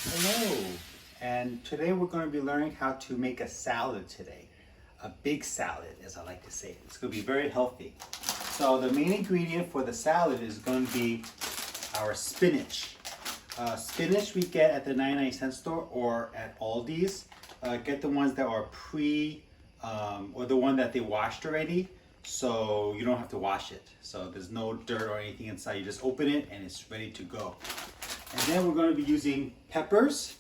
Hello, and today we're going to be learning how to make a salad today. A big salad, as I like to say. It's going to be very healthy. So the main ingredient for the salad is going to be our spinach. Spinach we get at the 99-cent store or at Aldi's. Get the ones that are or the one that they washed already, so you don't have to wash it. So there's no dirt or anything inside. You just open it and it's ready to go. And then we're going to be using peppers.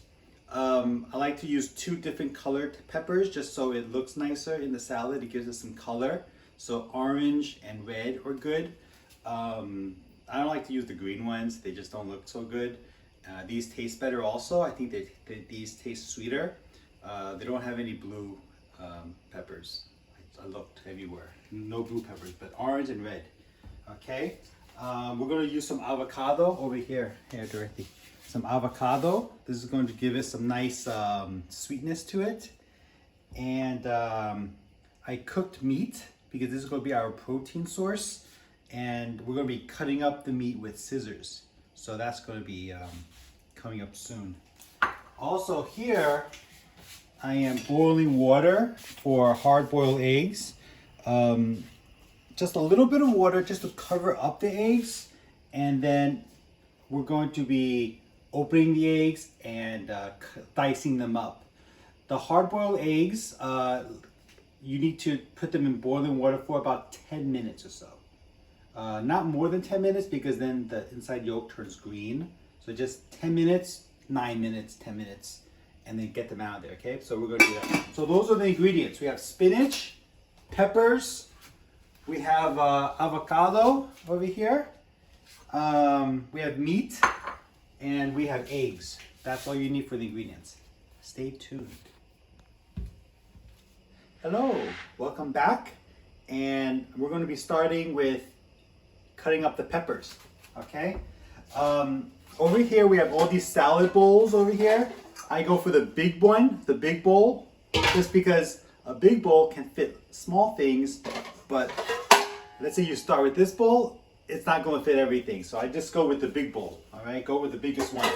I like to use 2 different colored peppers just so it looks nicer in the salad. It gives it some color. So orange and red are good. I don't like to use the green ones. They just don't look so good. These taste better also. I think these taste sweeter. They don't have any blue peppers. I looked everywhere. No blue peppers, but orange and red. Okay. We're going to use some avocado over here. Here, Dorothy. Some avocado. This is going to give it some nice sweetness to it. And I cooked meat because this is going to be our protein source. And we're going to be cutting up the meat with scissors. So that's going to be coming up soon. Also here, I am boiling water for hard-boiled eggs. Just a little bit of water just to cover up the eggs, and then we're going to be opening the eggs and dicing them up. The hard-boiled eggs, you need to put them in boiling water for about 10 minutes or so. Not more than 10 minutes because then the inside yolk turns green. So just 10 minutes, 9 minutes, 10 minutes, and then get them out of there, okay? So we're gonna do that. So those are the ingredients. We have spinach, peppers, we have avocado over here. We have meat, and we have eggs. That's all you need for the ingredients. Stay tuned. Hello, welcome back. And we're going to be starting with cutting up the peppers, okay? Over here, we have all these salad bowls over here. I go for the big one, the big bowl, just because a big bowl can fit small things, but let's say you start with this bowl, it's not going to fit everything. So I just go with the big bowl, all right? Go with the biggest one.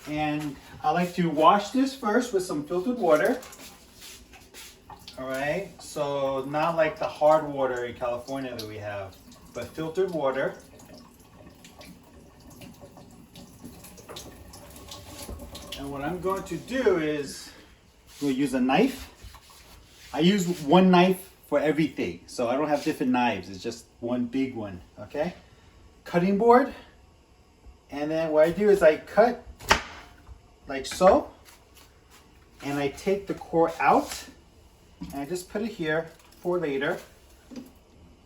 And I like to wash this first with some filtered water. All right, so not like the hard water in California that we have, but filtered water. And what I'm going to do is we'll use a knife. I use one knife for everything, so I don't have different knives. It's just one big one, okay? Cutting board. And then what I do is I cut like so, and I take the core out, and I just put it here for later.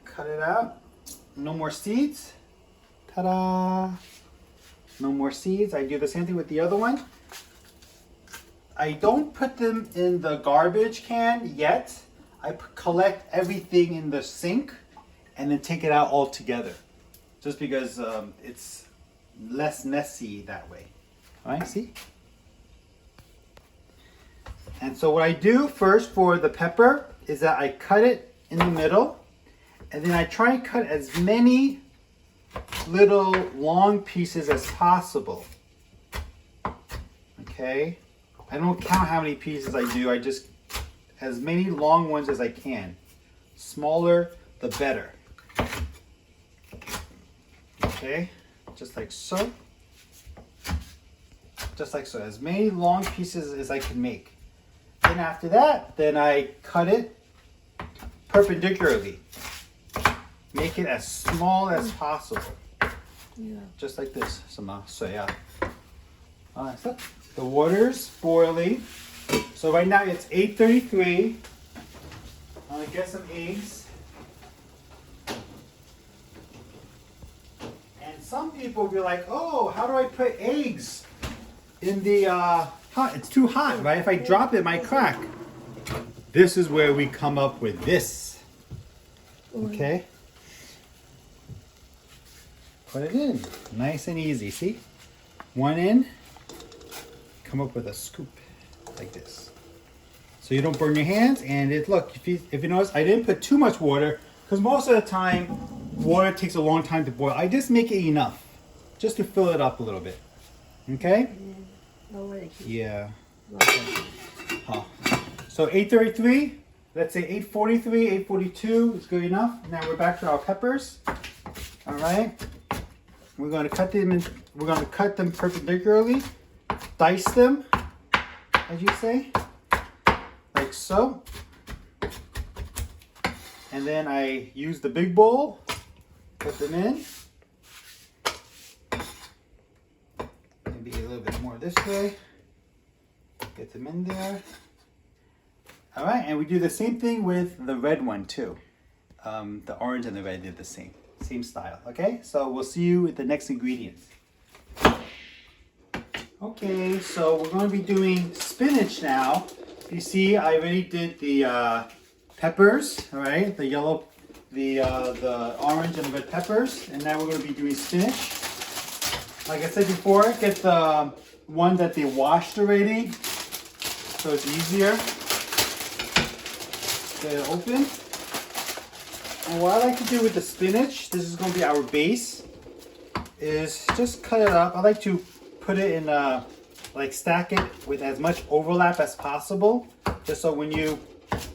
Cut it out. No more seeds. Ta-da! No more seeds. I do the same thing with the other one. I don't put them in the garbage can yet. I collect everything in the sink and then take it out all together. Just because it's less messy that way. All right, see? And so what I do first for the pepper is that I cut it in the middle, and then I try and cut as many little long pieces as possible. Okay? I don't count how many pieces I do. I just, as many long ones as I can. Smaller, the better. Okay? Just like so. Just like so. As many long pieces as I can make. Then after that, then I cut it perpendicularly. Make it as small as possible. Yeah. Just like this. So yeah. So the water's boiling. So right now it's 8:33. I'm gonna get some eggs. And some people will be like, oh, how do I put eggs in the hot? It's too hot, right? If I drop it, it might crack. This is where we come up with this. Okay? Put it in. Nice and easy, see? One in. Come up with a scoop like this. So you don't burn your hands, and look, if you notice, I didn't put too much water because most of the time water takes a long time to boil. I just make it enough just to fill it up a little bit. Okay? Lower the heat. Yeah. Huh. So 8:33, let's say 8:43, 8:42 is good enough. Now we're back to our peppers. All right. We're going to cut them in, we're going to cut them perpendicularly, dice them, as you say, like so. And then I use the big bowl, put them in. Maybe a little bit more this way. Get them in there. All right, and we do the same thing with the red one too. The orange and the red did the same style. Okay, so we'll see you with the next ingredients. Okay, so we're going to be doing spinach now. You see, I already did the peppers. All right, the yellow, the orange and the red peppers, and now we're going to be doing spinach. Like I said before, get the one that they washed already, so it's easier. Get it open. And what I like to do with the spinach, this is going to be our base, is just cut it up. I like to put it in like stack it with as much overlap as possible, just so when you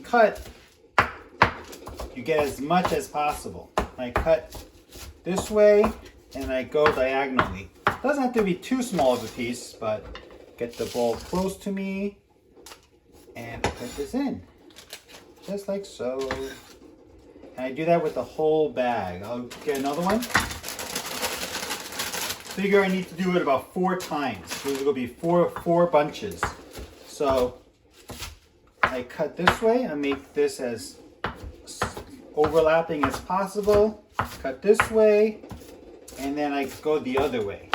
cut, you get as much as possible. I cut this way and I go diagonally. Doesn't have to be too small of a piece, but get the bowl close to me and put this in. Just like so. And I do that with the whole bag. I'll get another one. Figure I need to do it about 4 times. There's gonna be four bunches. So I cut this way. I make this as overlapping as possible. Cut this way, and then I go the other way.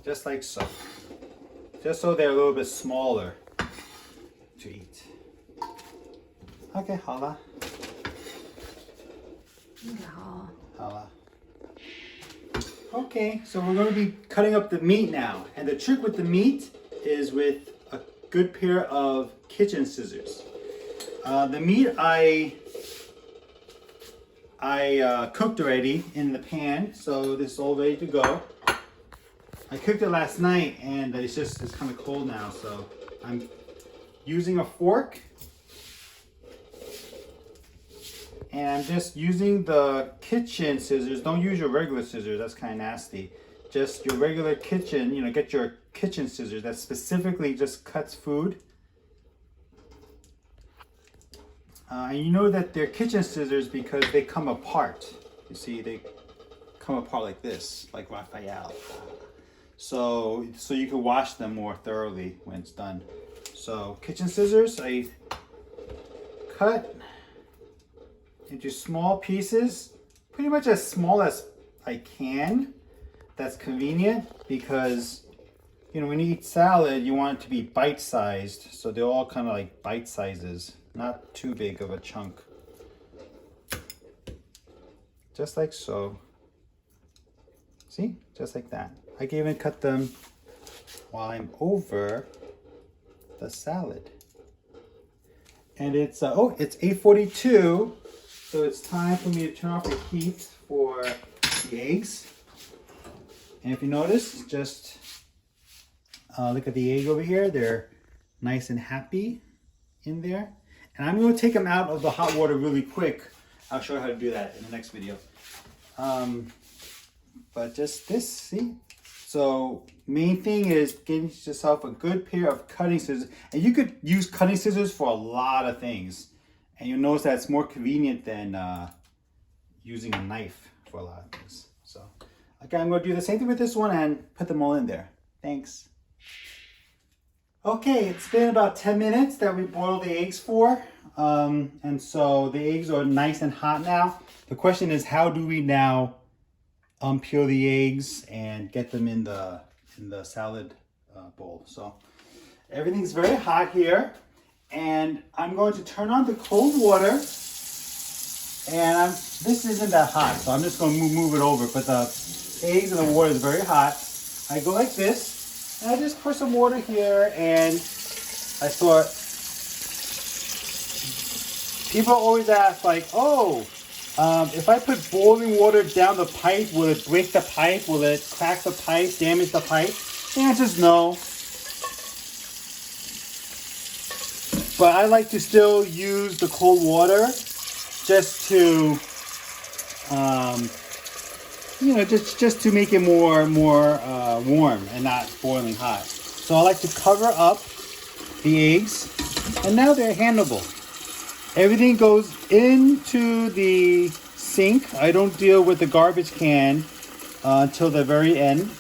Just like so. Just so they're a little bit smaller to eat. Okay, holla. Holla. Okay, so we're going to be cutting up the meat now. And the trick with the meat is with a good pair of kitchen scissors. The meat I cooked already in the pan, so this is all ready to go. I cooked it last night and it's kind of cold now, so I'm using a fork. And I'm just using the kitchen scissors. Don't use your regular scissors, that's kind of nasty. Just your regular kitchen, get your kitchen scissors that specifically just cuts food. And you know that they're kitchen scissors because they come apart. You see, they come apart like this, like Raphael. So you can wash them more thoroughly when it's done. So kitchen scissors, I cut into small pieces, pretty much as small as I can. That's convenient because, when you eat salad, you want it to be bite-sized. So they're all kind of like bite sizes, not too big of a chunk. Just like so. See, just like that. I can even cut them while I'm over the salad. And it's 8:42. So it's time for me to turn off the heat for the eggs. And if you notice, just look at the egg over here. They're nice and happy in there. And I'm going to take them out of the hot water really quick. I'll show you how to do that in the next video. But just this, see? So main thing is getting yourself a good pair of cutting scissors. And you could use cutting scissors for a lot of things. And you'll notice that it's more convenient than using a knife for a lot of things. So, okay, I'm going to do the same thing with this one and put them all in there. Thanks. Okay, it's been about 10 minutes that we boiled the eggs for. And so the eggs are nice and hot now. The question is, how do we now unpeel the eggs and get them in the salad bowl? So everything's very hot here. And I'm going to turn on the cold water, and this isn't that hot, so I'm just going to move it over, but the eggs and the water is very hot. I go like this, and I just pour some water here, and I thought, people always ask like, oh, If I put boiling water down the pipe, will it break the pipe? Will it crack the pipe, damage the pipe? The answer is no. But I like to still use the cold water just to, just to make it more warm and not boiling hot. So I like to cover up the eggs, and now they're handleable. Everything goes into the sink. I don't deal with the garbage can until the very end.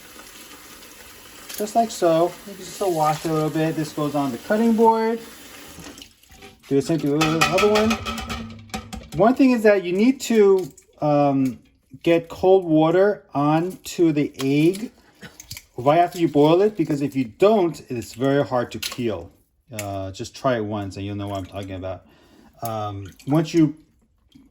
Just like so. Maybe just wash it a little bit. This goes on the cutting board. Do the same thing with the other one. One thing is that you need to get cold water onto the egg right after you boil it, because if you don't, it's very hard to peel. Just try it once and you'll know what I'm talking about. Once you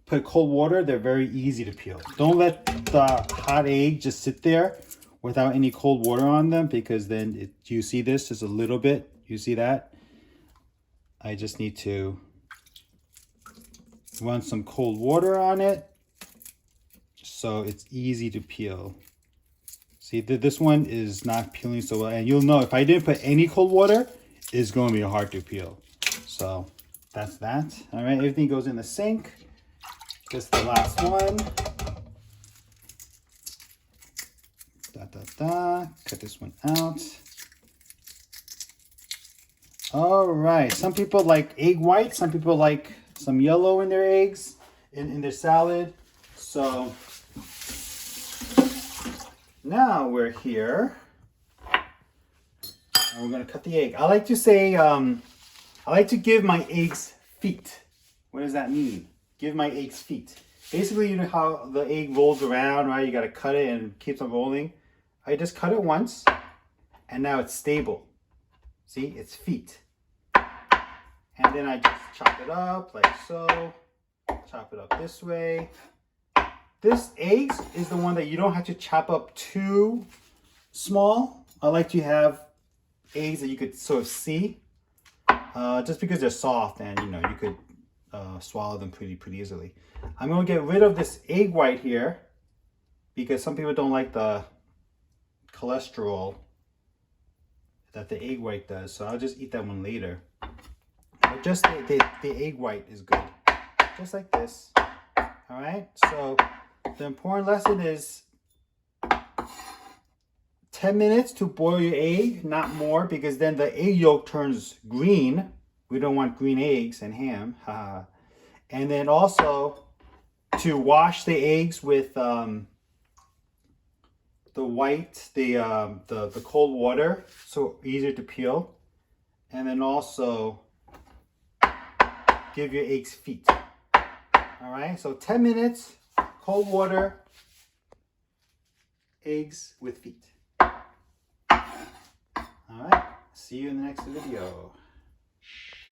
put cold water, they're very easy to peel. Don't let the hot egg just sit there without any cold water on them, because then you see this just a little bit. You see that? I just need to run some cold water on it so it's easy to peel. See, this one is not peeling so well, and you'll know if I didn't put any cold water, it's going to be hard to peel. So that's that. All right, everything goes in the sink. This is the last one. Cut this one out. All right, some people like egg white. Some people like some yellow in their eggs, in their salad. So now we're here. And we're gonna cut the egg. I like to say, I like to give my eggs feet. What does that mean? Give my eggs feet. Basically, you know how the egg rolls around, right? You gotta cut it and it keeps on rolling. I just cut it once, and now it's stable. See, it's feet. And then I just chop it up like so. Chop it up this way. This eggs is the one that you don't have to chop up too small. I like to have eggs that you could sort of see, just because they're soft and you could swallow them pretty easily. I'm gonna get rid of this egg white here because some people don't like the cholesterol that the egg white does, so I'll just eat that one later. But just the egg white is good, just like this. All right, so the important lesson is 10 minutes to boil your egg, not more, because then the egg yolk turns green. We don't want green eggs and ham. And then also to wash the eggs with the white, the cold water, so easier to peel. And then also give your eggs feet. All right, so 10 minutes, cold water, eggs with feet. All right, see you in the next video.